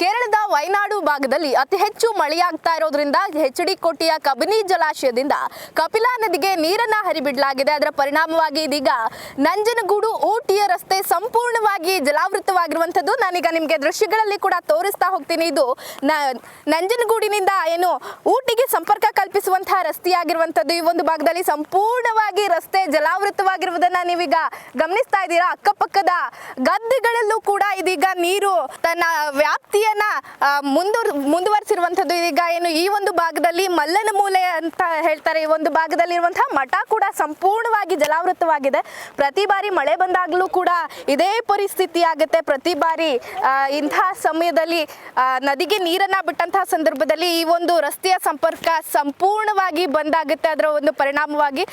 ಕೇರಳದ ವಯನಾಡು ಭಾಗದಲ್ಲಿ ಅತಿ ಹೆಚ್ಚು ಮಳೆಯಾಗ್ತಾ ಇರೋದ್ರಿಂದ ಎಚ್.ಡಿ. ಕೋಟೆಯ ಕಬಿನಿ ಜಲಾಶಯದಿಂದ ಕಪಿಲಾ ನದಿಗೆ ನೀರನ್ನ ಹರಿಬಿಡಲಾಗಿದೆ. ಅದರ ಪರಿಣಾಮವಾಗಿ ಇದೀಗ ನಂಜನಗೂಡು ಊಟಿಯ ರಸ್ತೆ ಸಂಪೂರ್ಣವಾಗಿ ಜಲಾವೃತವಾಗಿರುವಂಥದ್ದು. ನಾನೀಗ ನಿಮಗೆ ದೃಶ್ಯಗಳಲ್ಲಿ ಕೂಡ ತೋರಿಸ್ತಾ ಹೋಗ್ತೀನಿ. ಇದು ನಂಜನಗೂಡಿನಿಂದ ಏನು ಊಟಿಗೆ ಸಂಪರ್ಕ ಕಲ್ಪಿಸುವಂತಹ ರಸ್ತೆಯಾಗಿರುವಂಥದ್ದು. ಈ ಒಂದು ಭಾಗದಲ್ಲಿ ಸಂಪೂರ್ಣವಾಗಿ ರಸ್ತೆ ಜಲಾವೃತವಾಗಿರುವುದನ್ನ ನೀವೀಗ ಗಮನಿಸ್ತಾ ಇದ್ದೀರಾ. ಅಕ್ಕಪಕ್ಕದ ಗದ್ದೆಗಳಲ್ಲೂ ಕೂಡ ಇದೀಗ ನೀರು ತನ್ನ ವ್ಯಾಪ್ತಿಯ ಮುಂದುವರಿಸಿರುವಂಥದ್ದು. ಇದೀಗ ಏನು ಈ ಒಂದು ಭಾಗದಲ್ಲಿ ಮಲ್ಲನ ಮೂಲೆ ಅಂತ ಹೇಳ್ತಾರೆ, ಈ ಒಂದು ಭಾಗದಲ್ಲಿರುವಂತಹ ಮಠ ಕೂಡ ಸಂಪೂರ್ಣವಾಗಿ ಜಲಾವೃತವಾಗಿದೆ. ಪ್ರತಿ ಬಾರಿ ಮಳೆ ಬಂದಾಗಲೂ ಕೂಡ ಇದೇ ಪರಿಸ್ಥಿತಿ ಆಗುತ್ತೆ. ಪ್ರತಿ ಬಾರಿ ಇಂತಹ ಸಮಯದಲ್ಲಿ ನದಿಗೆ ನೀರನ್ನ ಬಿಟ್ಟಂತಹ ಸಂದರ್ಭದಲ್ಲಿ ಈ ಒಂದು ರಸ್ತೆಯ ಸಂಪರ್ಕ ಸಂಪೂರ್ಣವಾಗಿ ಬಂದಾಗುತ್ತೆ. ಅದರ ಒಂದು ಪರಿಣಾಮವಾಗಿ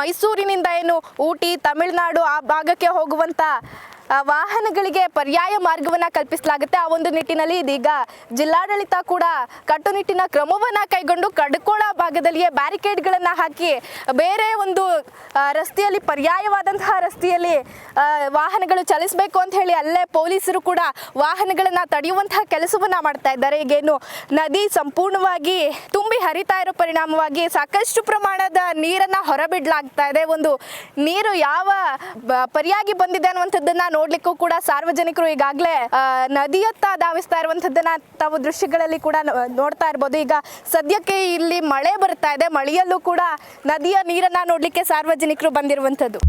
ಮೈಸೂರಿನಿಂದ ಏನು ಊಟಿ ತಮಿಳುನಾಡು ಆ ಭಾಗಕ್ಕೆ ಹೋಗುವಂತ ವಾಹನಗಳಿಗೆ ಪರ್ಯಾಯ ಮಾರ್ಗವನ್ನ ಕಲ್ಪಿಸಲಾಗುತ್ತೆ. ಆ ಒಂದು ನಿಟ್ಟಿನಲ್ಲಿ ಇದೀಗ ಜಿಲ್ಲಾಡಳಿತ ಕೂಡ ಕಟ್ಟುನಿಟ್ಟಿನ ಕ್ರಮವನ್ನ ಕೈಗೊಂಡು ಕಡ್ಕೋಳ ಭಾಗದಲ್ಲಿಯೇ ಬ್ಯಾರಿಕೇಡ್ಗಳನ್ನ ಹಾಕಿ ಬೇರೆ ಒಂದು ರಸ್ತೆಯಲ್ಲಿ ಪರ್ಯಾಯವಾದಂತಹ ರಸ್ತೆಯಲ್ಲಿ ವಾಹನಗಳು ಚಲಿಸಬೇಕು ಅಂತ ಹೇಳಿ ಅಲ್ಲೇ ಪೊಲೀಸರು ಕೂಡ ವಾಹನಗಳನ್ನ ತಡೆಯುವಂತಹ ಕೆಲಸವನ್ನ ಮಾಡ್ತಾ ಇದ್ದಾರೆ. ಈಗೇನು ನದಿ ಸಂಪೂರ್ಣವಾಗಿ ತುಂಬಿ ಹರಿತಾ ಇರೋ ಪರಿಣಾಮವಾಗಿ ಸಾಕಷ್ಟು ಪ್ರಮಾಣದ ನೀರನ್ನ ಹೊರಬಿಡಲಾಗ್ತಾ ಇದೆ. ಒಂದು ನೀರು ಯಾವ ಪರಿಯಾಗಿ ಬಂದಿದೆ ಅನ್ನುವಂಥದ್ದನ್ನ ನೋಡ್ಲಿಕ್ಕೂ ಕೂಡ ಸಾರ್ವಜನಿಕರು ಈಗಾಗಲೇ ನದಿಯತ್ತ ಧಾವಿಸ್ತಾ ಇರುವಂತದ್ದನ್ನ ತಾವು ದೃಶ್ಯಗಳಲ್ಲಿ ಕೂಡ ನೋಡ್ತಾ ಇರ್ಬೋದು. ಈಗ ಸದ್ಯಕ್ಕೆ ಇಲ್ಲಿ ಮಳೆ ಬರ್ತಾ ಇದೆ. ಮಳೆಯಲ್ಲೂ ಕೂಡ ನದಿಯ ನೀರನ್ನ ನೋಡ್ಲಿಕ್ಕೆ ಸಾರ್ವಜನಿಕರು ಬಂದಿರುವಂತದ್ದು.